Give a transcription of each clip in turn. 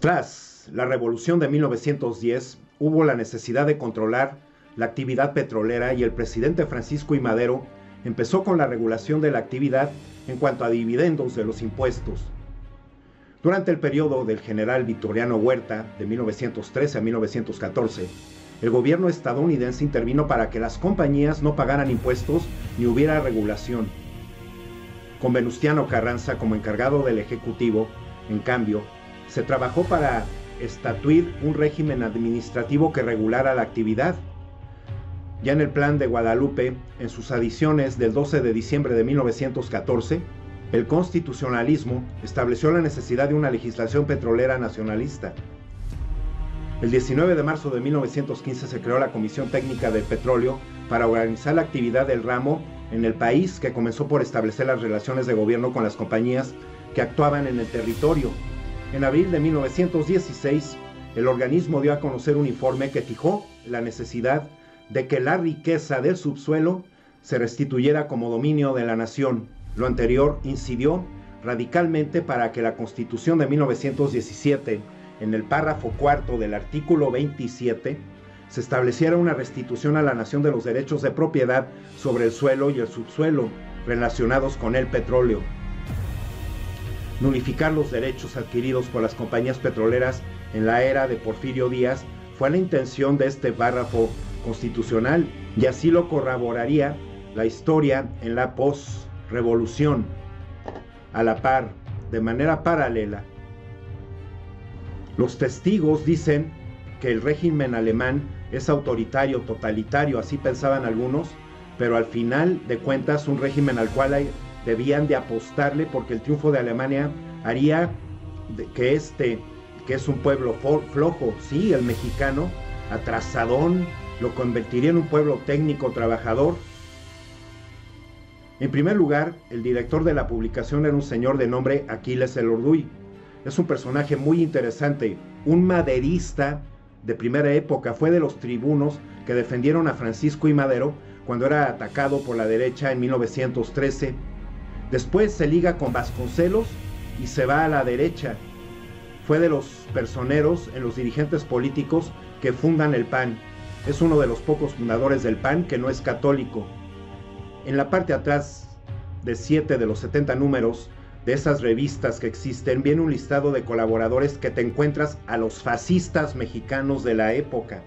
Tras la revolución de 1910, hubo la necesidad de controlar la actividad petrolera y el presidente Francisco I. Madero empezó con la regulación de la actividad en cuanto a dividendos de los impuestos. Durante el periodo del general Victoriano Huerta, de 1913 a 1914, el gobierno estadounidense intervino para que las compañías no pagaran impuestos ni hubiera regulación. Con Venustiano Carranza como encargado del Ejecutivo, en cambio, se trabajó para estatuir un régimen administrativo que regulara la actividad. Ya en el Plan de Guadalupe, en sus adiciones del 12 de diciembre de 1914, el constitucionalismo estableció la necesidad de una legislación petrolera nacionalista. El 19 de marzo de 1915 se creó la Comisión Técnica del Petróleo para organizar la actividad del ramo en el país, que comenzó por establecer las relaciones de gobierno con las compañías que actuaban en el territorio. En abril de 1916, el organismo dio a conocer un informe que fijó la necesidad de que la riqueza del subsuelo se restituyera como dominio de la nación. Lo anterior incidió radicalmente para que la Constitución de 1917, en el párrafo cuarto del artículo 27, se estableciera una restitución a la nación de los derechos de propiedad sobre el suelo y el subsuelo relacionados con el petróleo. Nulificar los derechos adquiridos por las compañías petroleras en la era de Porfirio Díaz fue la intención de este párrafo constitucional, y así lo corroboraría la historia en la posrevolución. A la par, de manera paralela, los testigos dicen que el régimen alemán es autoritario, totalitario, así pensaban algunos, pero al final de cuentas un régimen al cual debían de apostarle, porque el triunfo de Alemania haría que que es un pueblo flojo, sí, el mexicano, atrasadón, lo convertiría en un pueblo técnico, trabajador. En primer lugar, el director de la publicación era un señor de nombre Aquiles Elorduy. Es un personaje muy interesante, un maderista de primera época, fue de los tribunos que defendieron a Francisco I. Madero cuando era atacado por la derecha en 1913. Después se liga con Vasconcelos y se va a la derecha. Fue de los personeros en los dirigentes políticos que fundan el PAN. Es uno de los pocos fundadores del PAN que no es católico. En la parte atrás de 7 de los 70 números de esas revistas que existen, viene un listado de colaboradores que te encuentras a los fascistas mexicanos de la época.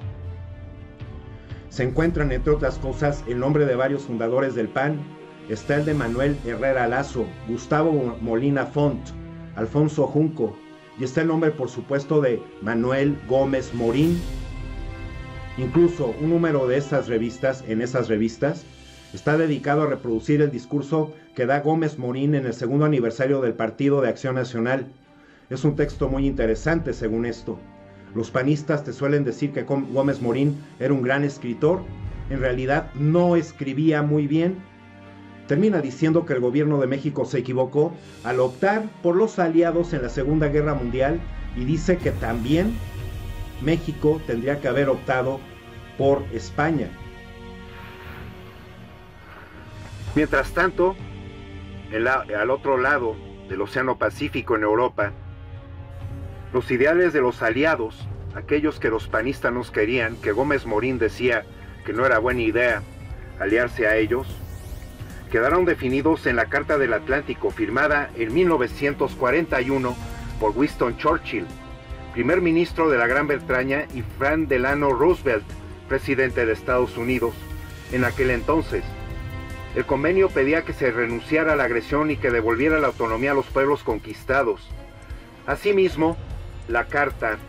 Se encuentran, entre otras cosas, el nombre de varios fundadores del PAN. Está el de Manuel Herrera Lazo, Gustavo Molina Font, Alfonso Junco, y está el nombre, por supuesto, de Manuel Gómez Morín. Incluso un número de esas revistas, está dedicado a reproducir el discurso que da Gómez Morín en el segundo aniversario del Partido de Acción Nacional. Es un texto muy interesante según esto. Los panistas te suelen decir que Gómez Morín era un gran escritor. En realidad no escribía muy bien. Termina diciendo que el gobierno de México se equivocó al optar por los aliados en la Segunda Guerra Mundial, y dice que también México tendría que haber optado por España. Mientras tanto, al otro lado del Océano Pacífico, en Europa, los ideales de los aliados, aquellos que los panistas nos querían, que Gómez Morín decía que no era buena idea aliarse a ellos, quedaron definidos en la Carta del Atlántico, firmada en 1941 por Winston Churchill, primer ministro de la Gran Bretaña, y Franklin Delano Roosevelt, presidente de Estados Unidos en aquel entonces. El convenio pedía que se renunciara a la agresión y que devolviera la autonomía a los pueblos conquistados. Asimismo, la carta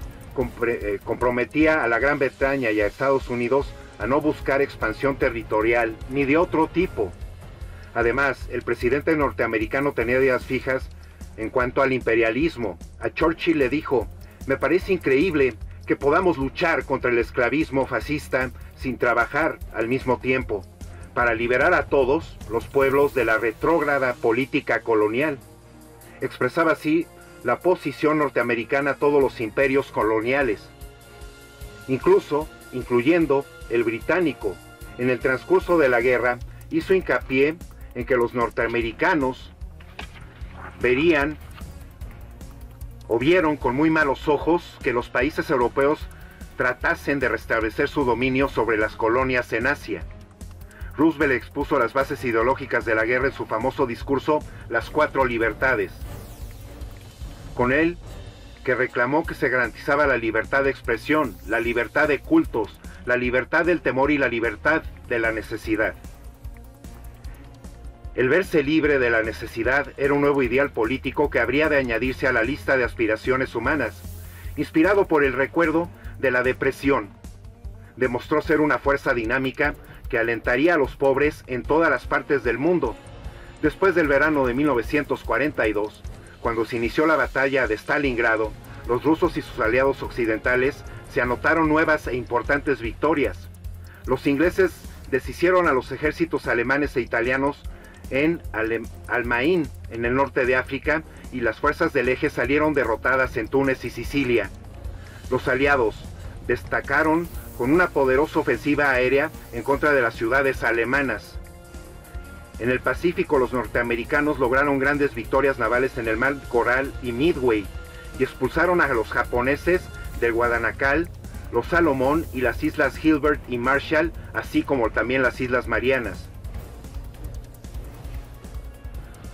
comprometía a la Gran Bretaña y a Estados Unidos a no buscar expansión territorial ni de otro tipo. Además, el presidente norteamericano tenía ideas fijas en cuanto al imperialismo. A Churchill le dijo: "Me parece increíble que podamos luchar contra el esclavismo fascista sin trabajar al mismo tiempo para liberar a todos los pueblos de la retrógrada política colonial". Expresaba así la posición norteamericana a todos los imperios coloniales, incluyendo el británico. En el transcurso de la guerra hizo hincapié en que los norteamericanos verían o vieron con muy malos ojos que los países europeos tratasen de restablecer su dominio sobre las colonias en Asia. Roosevelt expuso las bases ideológicas de la guerra en su famoso discurso Las Cuatro Libertades. Con él, que reclamó que se garantizaba la libertad de expresión, la libertad de cultos, la libertad del temor y la libertad de la necesidad. El verse libre de la necesidad era un nuevo ideal político que habría de añadirse a la lista de aspiraciones humanas, inspirado por el recuerdo de la depresión. Demostró ser una fuerza dinámica que alentaría a los pobres en todas las partes del mundo. Después del verano de 1942, cuando se inició la batalla de Stalingrado, los rusos y sus aliados occidentales se anotaron nuevas e importantes victorias. Los ingleses deshicieron a los ejércitos alemanes e italianos en Almaín, en el norte de África, y las fuerzas del eje salieron derrotadas en Túnez y Sicilia. Los aliados destacaron con una poderosa ofensiva aérea en contra de las ciudades alemanas. En el Pacífico, los norteamericanos lograron grandes victorias navales en el Mar Coral y Midway, y expulsaron a los japoneses del Guadalcanal, los Salomón y las islas Gilbert y Marshall, así como también las Islas Marianas.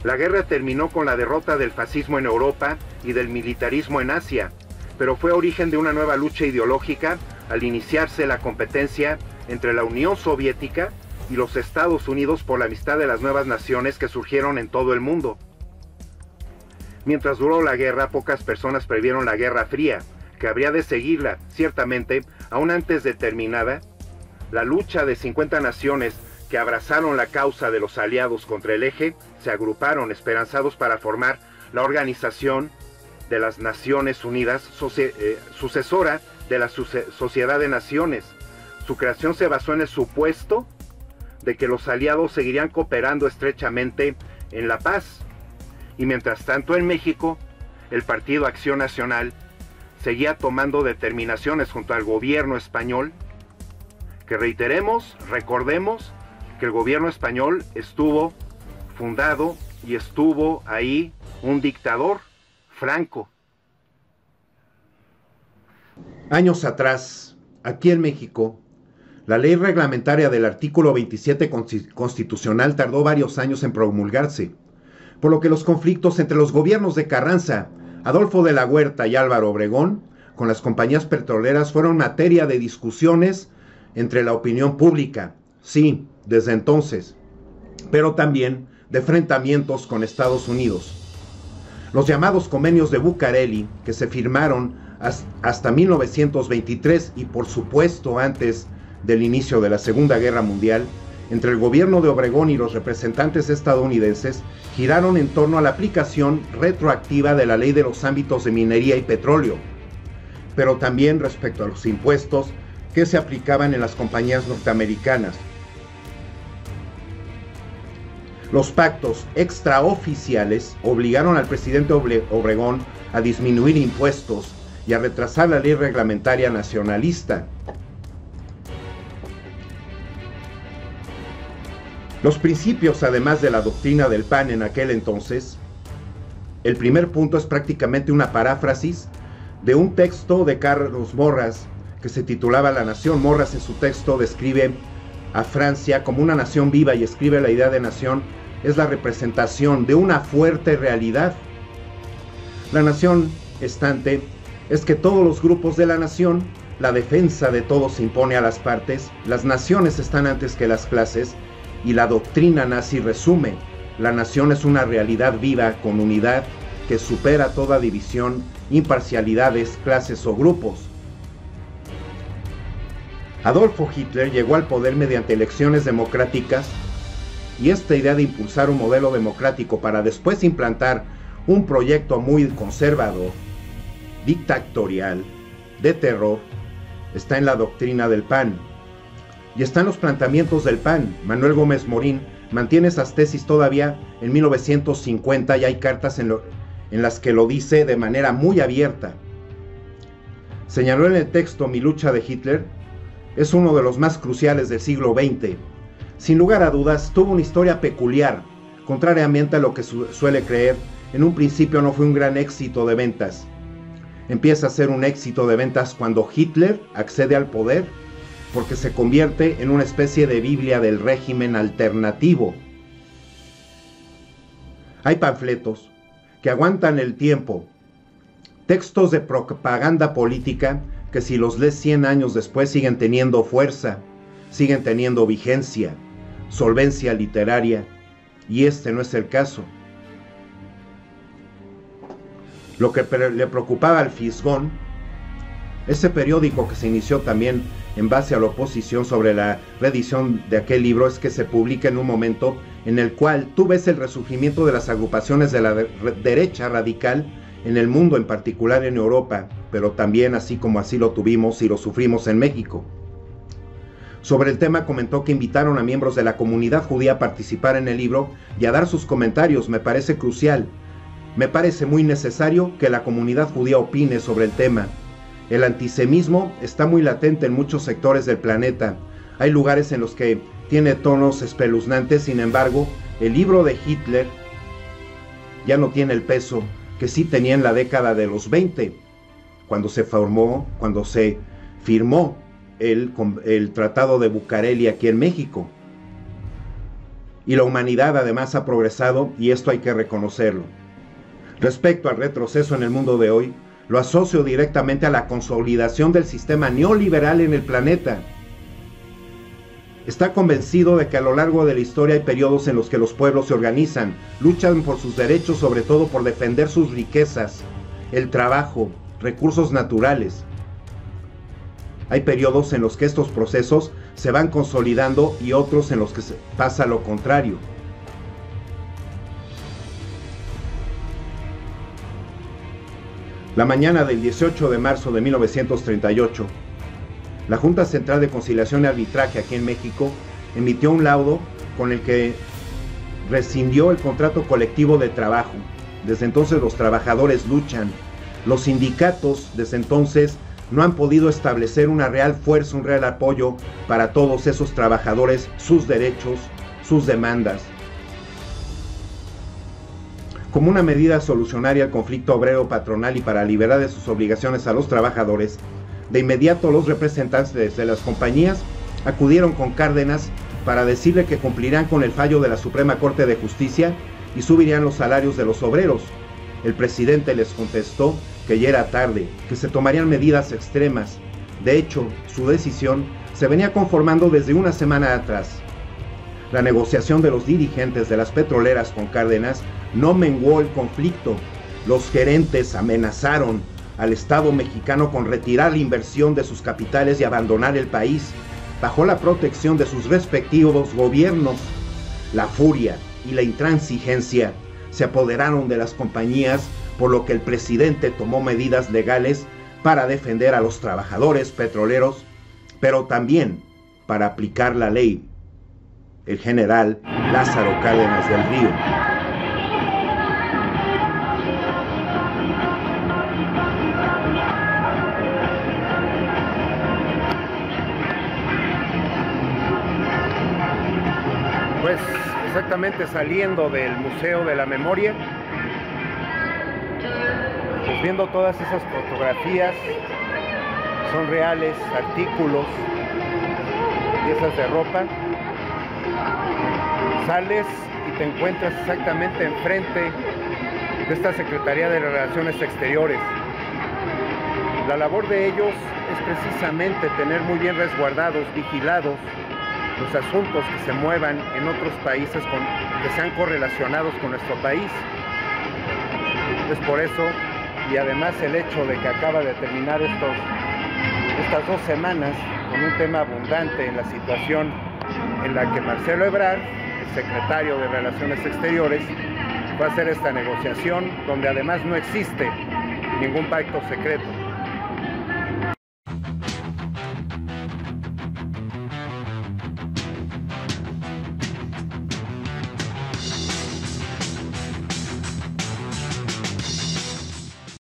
La guerra terminó con la derrota del fascismo en Europa y del militarismo en Asia, pero fue origen de una nueva lucha ideológica al iniciarse la competencia entre la Unión Soviética y los Estados Unidos por la amistad de las nuevas naciones que surgieron en todo el mundo. Mientras duró la guerra, pocas personas previeron la Guerra Fría, que habría de seguirla, ciertamente, aún antes de terminada. La lucha de 50 naciones que abrazaron la causa de los aliados contra el eje se agruparon esperanzados para formar la Organización de las Naciones Unidas, sucesora de la Sociedad de Naciones. Su creación se basó en el supuesto de que los aliados seguirían cooperando estrechamente en la paz. Y mientras tanto en México, el Partido Acción Nacional seguía tomando determinaciones junto al gobierno español, que recordemos que el gobierno español estuvo fundado y estuvo ahí un dictador, Franco. Años atrás, aquí en México, la ley reglamentaria del artículo 27 constitucional tardó varios años en promulgarse, por lo que los conflictos entre los gobiernos de Carranza, Adolfo de la Huerta y Álvaro Obregón con las compañías petroleras fueron materia de discusiones entre la opinión pública, sí, desde entonces, pero también de enfrentamientos con Estados Unidos. Los llamados convenios de Bucareli, que se firmaron hasta 1923 y por supuesto antes del inicio de la Segunda Guerra Mundial, entre el gobierno de Obregón y los representantes estadounidenses, giraron en torno a la aplicación retroactiva de la ley de los ámbitos de minería y petróleo, pero también respecto a los impuestos que se aplicaban en las compañías norteamericanas. Los pactos extraoficiales obligaron al presidente Obregón a disminuir impuestos y a retrasar la ley reglamentaria nacionalista. Los principios, además de la doctrina del PAN en aquel entonces, el primer punto es prácticamente una paráfrasis de un texto de Carlos Morras que se titulaba La Nación. Morras en su texto describe a Francia como una nación viva y escribe la idea de nación es la representación de una fuerte realidad. La nación estante es que todos los grupos de la nación, la defensa de todos se impone a las partes, las naciones están antes que las clases, y la doctrina nazi resume: la nación es una realidad viva con unidad que supera toda división, imparcialidades, clases o grupos. Adolfo Hitler llegó al poder mediante elecciones democráticas, y esta idea de impulsar un modelo democrático para después implantar un proyecto muy conservador, dictatorial, de terror, está en la doctrina del PAN. Y están los planteamientos del PAN. Manuel Gómez Morín mantiene esas tesis todavía en 1950 y hay cartas en las que lo dice de manera muy abierta. Señaló en el texto: mi lucha de Hitler es uno de los más cruciales del siglo XX. Sin lugar a dudas, tuvo una historia peculiar. Contrariamente a lo que suele creer, en un principio no fue un gran éxito de ventas. empieza a ser un éxito de ventas cuando Hitler accede al poder, porque se convierte en una especie de Biblia del régimen alternativo. Hay panfletos que aguantan el tiempo, textos de propaganda política que si los lees 100 años después siguen teniendo fuerza, siguen teniendo vigencia, solvencia literaria, y este no es el caso. Lo que le preocupaba al Fisgón, ese periódico que se inició también en base a la oposición sobre la reedición de aquel libro, es que se publica en un momento en el cual tú ves el resurgimiento de las agrupaciones de la derecha radical en el mundo, en particular en Europa, pero también así como así lo tuvimos y lo sufrimos en México. Sobre el tema comentó que invitaron a miembros de la comunidad judía a participar en el libro y a dar sus comentarios. Me parece crucial, me parece muy necesario que la comunidad judía opine sobre el tema. El antisemitismo está muy latente en muchos sectores del planeta. Hay lugares en los que tiene tonos espeluznantes, sin embargo, el libro de Hitler ya no tiene el peso que sí tenía en la década de los 20, cuando se firmó el Tratado de Bucareli aquí en México. Y la humanidad además ha progresado, y esto hay que reconocerlo. Respecto al retroceso en el mundo de hoy, lo asocio directamente a la consolidación del sistema neoliberal en el planeta. Está convencido de que a lo largo de la historia hay periodos en los que los pueblos se organizan, luchan por sus derechos, sobre todo por defender sus riquezas, el trabajo, recursos naturales. Hay periodos en los que estos procesos se van consolidando y otros en los que pasa lo contrario. La mañana del 18 de marzo de 1938, la Junta Central de Conciliación y Arbitraje aquí en México emitió un laudo con el que rescindió el contrato colectivo de trabajo. Desde entonces los trabajadores luchan. Los sindicatos desde entonces no han podido establecer una real fuerza, un real apoyo para todos esos trabajadores, sus derechos, sus demandas. Como una medida solucionaria al conflicto obrero-patronal y para liberar de sus obligaciones a los trabajadores, de inmediato los representantes de las compañías acudieron con Cárdenas para decirle que cumplirán con el fallo de la Suprema Corte de Justicia y subirían los salarios de los obreros. El presidente les contestó que ya era tarde, que se tomarían medidas extremas. De hecho, su decisión se venía conformando desde una semana atrás. La negociación de los dirigentes de las petroleras con Cárdenas no menguó el conflicto. Los gerentes amenazaron al Estado mexicano con retirar la inversión de sus capitales y abandonar el país, bajo la protección de sus respectivos gobiernos. La furia y la intransigencia se apoderaron de las compañías, por lo que el presidente tomó medidas legales para defender a los trabajadores petroleros, pero también para aplicar la ley. El general Lázaro Cárdenas del Río. Pues exactamente saliendo del Museo de la Memoria, pues viendo todas esas fotografías, son reales, artículos, piezas de ropa. Sales y te encuentras exactamente enfrente de esta Secretaría de Relaciones Exteriores. La labor de ellos es precisamente tener muy bien resguardados, vigilados, los asuntos que se muevan en otros países que sean correlacionados con nuestro país. Es por eso, y además el hecho de que acaba de terminar estas 2 semanas con un tema abundante en la situación en la que Marcelo Ebrard, el secretario de Relaciones Exteriores, va a hacer esta negociación donde además no existe ningún pacto secreto.